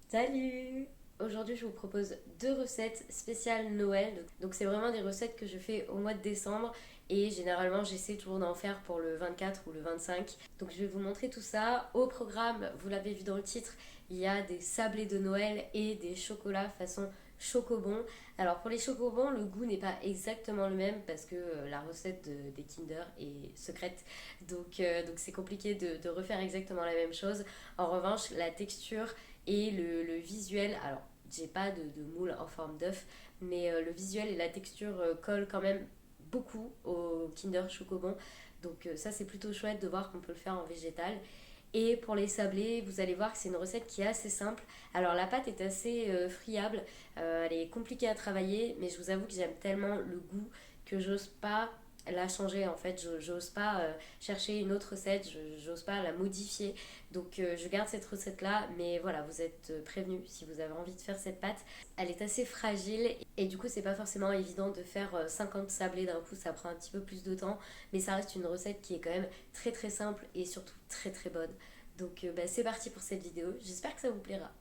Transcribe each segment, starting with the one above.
Salut! Aujourd'hui, je vous propose deux recettes spéciales Noël. Donc, c'est vraiment des recettes que je fais au mois de décembre et généralement, j'essaie toujours d'en faire pour le 24 ou le 25. Donc, je vais vous montrer tout ça. Au programme, vous l'avez vu dans le titre, il y a des sablés de Noël et des chocolats façon chocobon. Alors, pour les chocobons, le goût n'est pas exactement le même parce que la recette des Kinder est secrète. Donc c'est compliqué de refaire exactement la même chose. En revanche, la texture et le visuel, alors j'ai pas de moule en forme d'œuf, mais le visuel et la texture collent quand même beaucoup au Kinder Chocobon. Donc ça c'est plutôt chouette de voir qu'on peut le faire en végétal. Et pour les sablés, vous allez voir que c'est une recette qui est assez simple. Alors la pâte est assez friable, elle est compliquée à travailler, mais je vous avoue que j'aime tellement le goût que j'ose pas la changer en fait. J'ose pas chercher une autre recette, j'ose pas la modifier. Donc je garde cette recette là, mais voilà, vous êtes prévenus si vous avez envie de faire cette pâte. Elle est assez fragile et du coup c'est pas forcément évident de faire 50 sablés d'un coup, ça prend un petit peu plus de temps, mais ça reste une recette qui est quand même très très simple et surtout très très bonne. Donc bah, c'est parti pour cette vidéo, j'espère que ça vous plaira.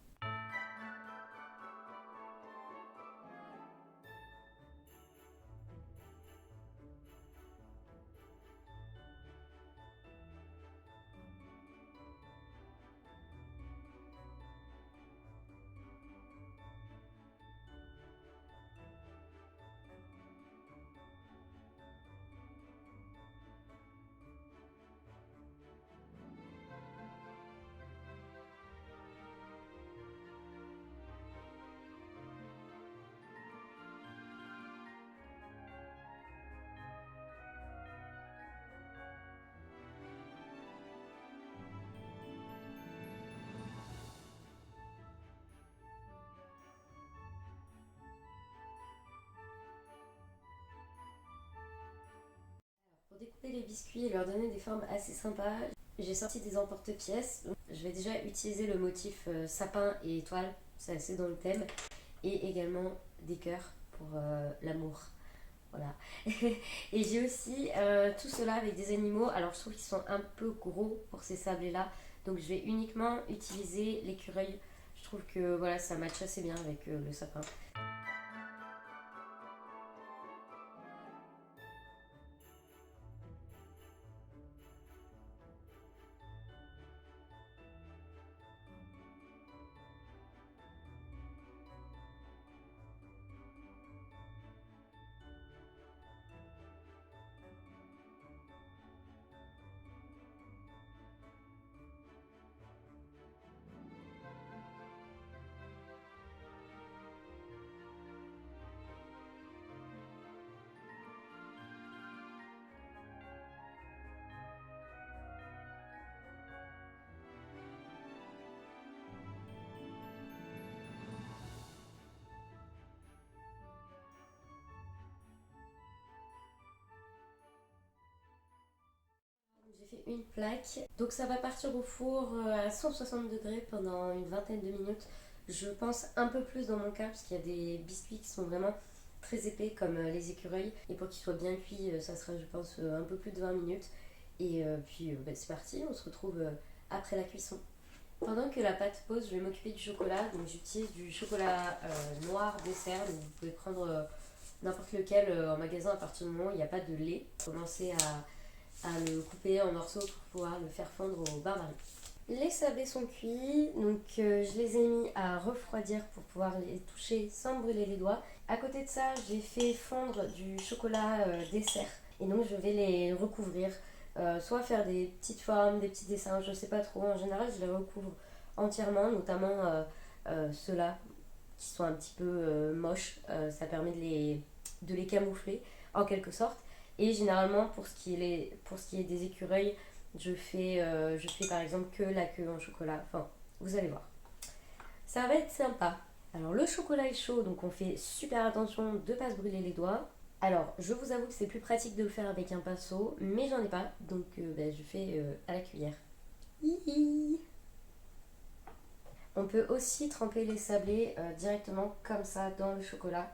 Pour découper les biscuits et leur donner des formes assez sympas, j'ai sorti des emporte-pièces. Je vais déjà utiliser le motif sapin et étoile, c'est assez dans le thème, et également des cœurs pour l'amour. Voilà. Et j'ai aussi tout cela avec des animaux. Alors je trouve qu'ils sont un peu gros pour ces sablés-là. Donc je vais uniquement utiliser l'écureuil. Je trouve que voilà, ça matche assez bien avec le sapin. J'ai fait une plaque. Donc ça va partir au four à 160 degrés pendant une vingtaine de minutes. Je pense un peu plus dans mon cas parce qu'il y a des biscuits qui sont vraiment très épais comme les écureuils. Et pour qu'ils soient bien cuits, ça sera je pense un peu plus de 20 minutes. Et puis bah, c'est parti, on se retrouve après la cuisson. Pendant que la pâte pose, je vais m'occuper du chocolat. Donc j'utilise du chocolat noir dessert. Donc vous pouvez prendre n'importe lequel en magasin à partir du moment où il n'y a pas de lait. Commencez à le couper en morceaux pour pouvoir le faire fondre au bain-marie. Les sablés sont cuits, donc je les ai mis à refroidir pour pouvoir les toucher sans brûler les doigts. À côté de ça, j'ai fait fondre du chocolat dessert et donc je vais les recouvrir, soit faire des petites formes, des petits dessins, je sais pas trop. En général, je les recouvre entièrement, notamment ceux-là qui sont un petit peu moches. Ça permet de les camoufler en quelque sorte. Et généralement, pour ce qui est des écureuils, je fais par exemple que la queue en chocolat. Enfin, vous allez voir. Ça va être sympa. Alors, le chocolat est chaud, donc on fait super attention de ne pas se brûler les doigts. Alors, je vous avoue que c'est plus pratique de le faire avec un pinceau, mais j'en ai pas, donc je fais à la cuillère. Hihi. On peut aussi tremper les sablés directement comme ça dans le chocolat.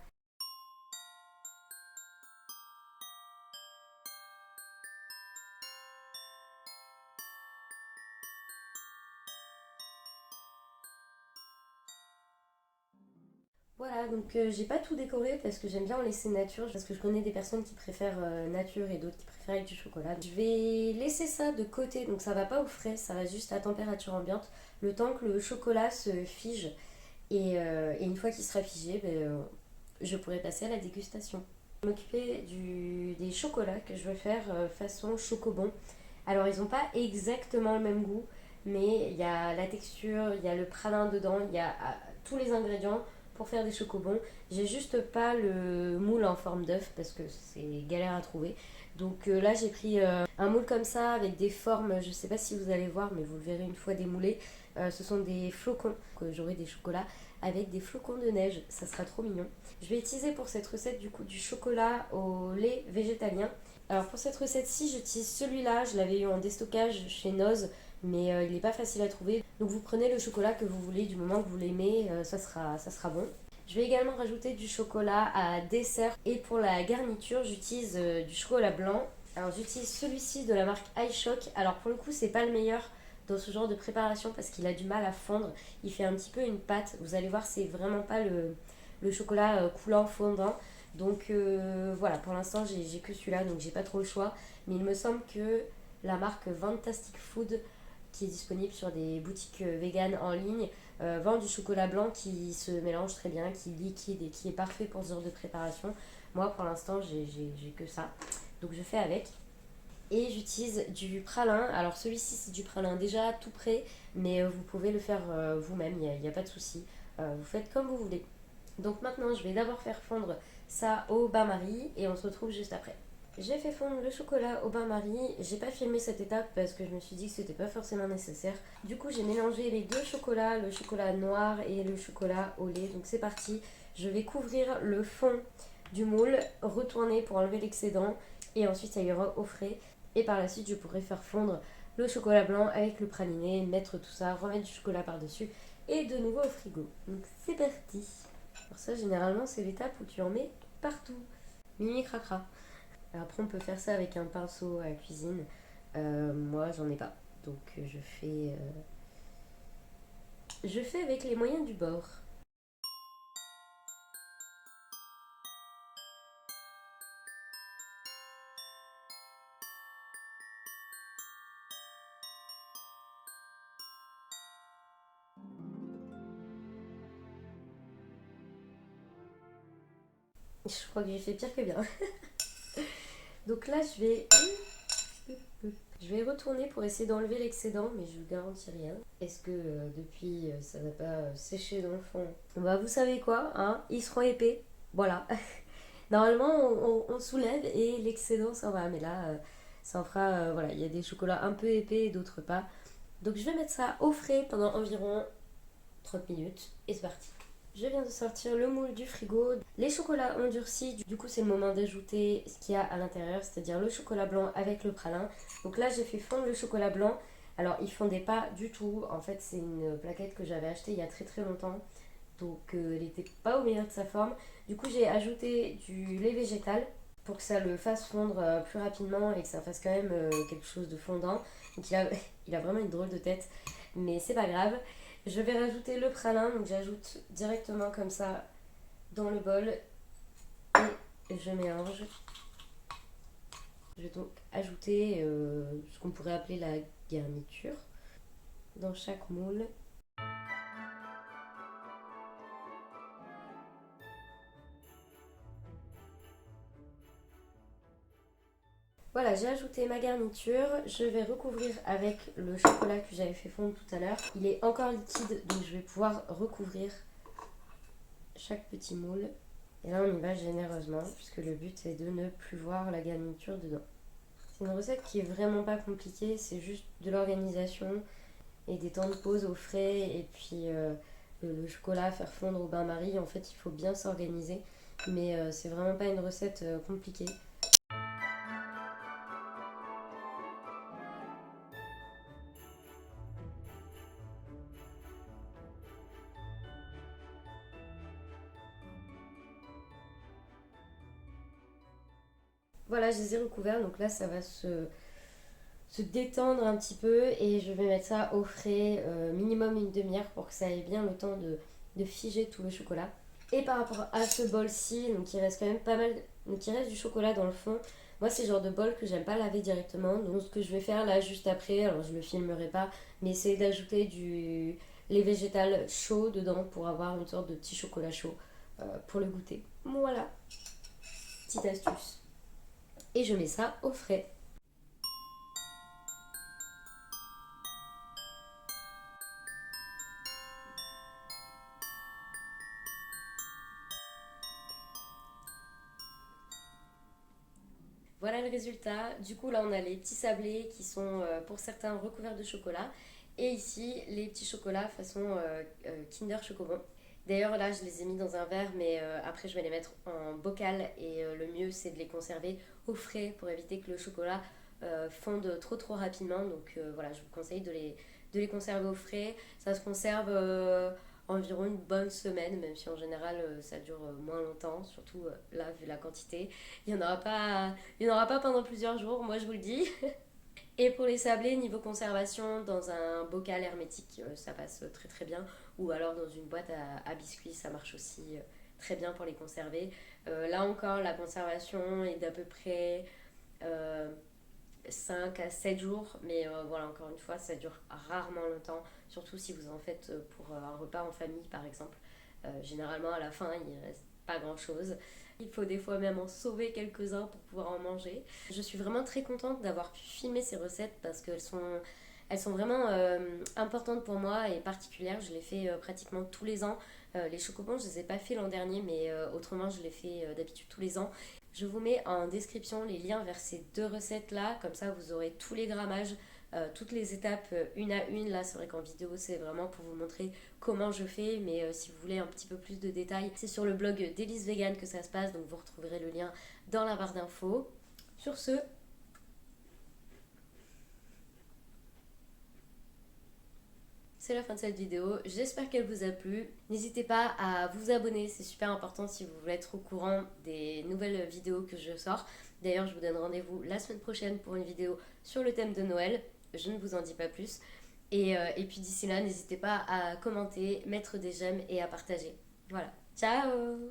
Voilà, donc j'ai pas tout décoré parce que j'aime bien en laisser nature, parce que je connais des personnes qui préfèrent nature et d'autres qui préfèrent avec du chocolat. Je vais laisser ça de côté, donc ça va pas au frais, ça reste juste à température ambiante, le temps que le chocolat se fige. Et une fois qu'il sera figé, je pourrai passer à la dégustation. Je vais m'occuper des chocolats que je veux faire façon chocobon. Alors ils n'ont pas exactement le même goût, mais il y a la texture, il y a le pralin dedans, il y a tous les ingrédients pour faire des chocobons. J'ai juste pas le moule en forme d'œuf parce que c'est galère à trouver. Donc là j'ai pris un moule comme ça avec des formes, je sais pas si vous allez voir, mais vous le verrez une fois démoulé. Ce sont des flocons, que j'aurai des chocolats avec des flocons de neige, ça sera trop mignon. Je vais utiliser pour cette recette du coup du chocolat au lait végétalien. Alors pour cette recette-ci, j'utilise celui-là, je l'avais eu en déstockage chez Noz, mais il n'est pas facile à trouver. Donc vous prenez le chocolat que vous voulez, du moment que vous l'aimez, ça sera bon. Je vais également rajouter du chocolat à dessert et pour la garniture, j'utilise du chocolat blanc. Alors j'utilise celui-ci de la marque iShock. Alors pour le coup, c'est pas le meilleur dans ce genre de préparation parce qu'il a du mal à fondre. Il fait un petit peu une pâte. Vous allez voir, c'est vraiment pas le chocolat coulant fondant. Donc voilà, pour l'instant j'ai que celui-là, donc j'ai pas trop le choix. Mais il me semble que la marque Fantastic Food, qui est disponible sur des boutiques véganes en ligne, vend du chocolat blanc qui se mélange très bien, qui est liquide et qui est parfait pour ce genre de préparation. Moi pour l'instant j'ai que ça, donc je fais avec. Et j'utilise du pralin. Alors celui-ci c'est du pralin déjà tout prêt, mais vous pouvez le faire vous-même, il n'y a pas de souci. Vous faites comme vous voulez. Donc maintenant je vais d'abord faire fondre ça au bain-marie et on se retrouve juste après. J'ai fait fondre le chocolat au bain-marie. J'ai pas filmé cette étape parce que je me suis dit que c'était pas forcément nécessaire. Du coup j'ai mélangé les deux chocolats, le chocolat noir et le chocolat au lait. Donc c'est parti. Je vais couvrir le fond du moule, retourner pour enlever l'excédent et ensuite ça ira au frais. Et par la suite je pourrai faire fondre le chocolat blanc avec le praliné, mettre tout ça, remettre du chocolat par-dessus et de nouveau au frigo. Donc c'est parti. Pour ça généralement c'est l'étape où tu en mets partout. Mimi cracra. Après, on peut faire ça avec un pinceau à la cuisine. Moi, j'en ai pas. Donc, je fais avec les moyens du bord. Je crois que j'ai fait pire que bien. Donc là, je vais retourner pour essayer d'enlever l'excédent, mais je vous garantis rien. Est-ce que depuis, ça va pas sécher dans le fond? Bah, vous savez quoi, hein? Ils seront épais. Voilà. Normalement, on soulève et l'excédent s'en va. Mais là, ça en fera. Voilà, il y a des chocolats un peu épais et d'autres pas. Donc je vais mettre ça au frais pendant environ 30 minutes et c'est parti. Je viens de sortir le moule du frigo. Les chocolats ont durci, du coup c'est le moment d'ajouter ce qu'il y a à l'intérieur, c'est-à-dire le chocolat blanc avec le pralin. Donc là j'ai fait fondre le chocolat blanc. Alors il fondait pas du tout, en fait c'est une plaquette que j'avais achetée il y a très très longtemps. Donc elle n'était pas au meilleur de sa forme. Du coup j'ai ajouté du lait végétal pour que ça le fasse fondre plus rapidement et que ça fasse quand même quelque chose de fondant. Donc il a vraiment une drôle de tête, mais c'est pas grave. Je vais rajouter le pralin, donc j'ajoute directement comme ça dans le bol et je mélange. Je vais donc ajouter ce qu'on pourrait appeler la garniture dans chaque moule. Voilà, j'ai ajouté ma garniture. Je vais recouvrir avec le chocolat que j'avais fait fondre tout à l'heure. Il est encore liquide, donc je vais pouvoir recouvrir chaque petit moule. Et là, on y va généreusement, puisque le but c'est de ne plus voir la garniture dedans. C'est une recette qui est vraiment pas compliquée, c'est juste de l'organisation et des temps de pause au frais et puis le chocolat à faire fondre au bain-marie. En fait, il faut bien s'organiser, mais c'est vraiment pas une recette compliquée. Voilà, je les ai recouverts, donc là ça va se détendre un petit peu et je vais mettre ça au frais minimum une demi-heure pour que ça ait bien le temps de figer tout le chocolat. Et par rapport à ce bol-ci, donc il reste quand même pas mal, donc il reste du chocolat dans le fond. Moi, c'est le genre de bol que j'aime pas laver directement. Donc, ce que je vais faire là, juste après, alors je le filmerai pas, mais c'est d'ajouter du lait végétal chaud dedans pour avoir une sorte de petit chocolat chaud pour le goûter. Voilà, petite astuce. Et je mets ça au frais. Voilà le résultat. Du coup, là, on a les petits sablés qui sont pour certains recouverts de chocolat. Et ici, les petits chocolats façon Kinder Chocobon. D'ailleurs, là, je les ai mis dans un verre, mais après, je vais les mettre en bocal. Et le mieux, c'est de les conserver au frais pour éviter que le chocolat fonde trop rapidement. Donc voilà, je vous conseille de les conserver au frais. Ça se conserve environ une bonne semaine, même si en général, ça dure moins longtemps. Surtout là, vu la quantité. Il n'y en aura pas pendant plusieurs jours, moi je vous le dis. Et pour les sablés, niveau conservation, dans un bocal hermétique, ça passe très bien. Ou alors dans une boîte à biscuits, ça marche aussi très bien pour les conserver. Là encore, la conservation est d'à peu près euh, 5 à 7 jours. Mais voilà, encore une fois, ça dure rarement longtemps. Surtout si vous en faites pour un repas en famille, par exemple. Généralement, à la fin, il ne reste pas grand-chose. Il faut des fois même en sauver quelques-uns pour pouvoir en manger. Je suis vraiment très contente d'avoir pu filmer ces recettes parce elles sont vraiment importantes pour moi et particulières. Je les fais pratiquement tous les ans. Les chocobons, je ne les ai pas fait l'an dernier, mais autrement, je les fais d'habitude tous les ans. Je vous mets en description les liens vers ces deux recettes-là. Comme ça, vous aurez tous les grammages, toutes les étapes une à une. Là, c'est vrai qu'en vidéo, c'est vraiment pour vous montrer comment je fais, mais si vous voulez un petit peu plus de détails, c'est sur le blog d'Elise Vegan que ça se passe, donc vous retrouverez le lien dans la barre d'infos. Sur ce, c'est la fin de cette vidéo, j'espère qu'elle vous a plu. N'hésitez pas à vous abonner, c'est super important si vous voulez être au courant des nouvelles vidéos que je sors. D'ailleurs, je vous donne rendez-vous la semaine prochaine pour une vidéo sur le thème de Noël. Je ne vous en dis pas plus. Et puis d'ici là, n'hésitez pas à commenter, mettre des j'aime et à partager. Voilà. Ciao.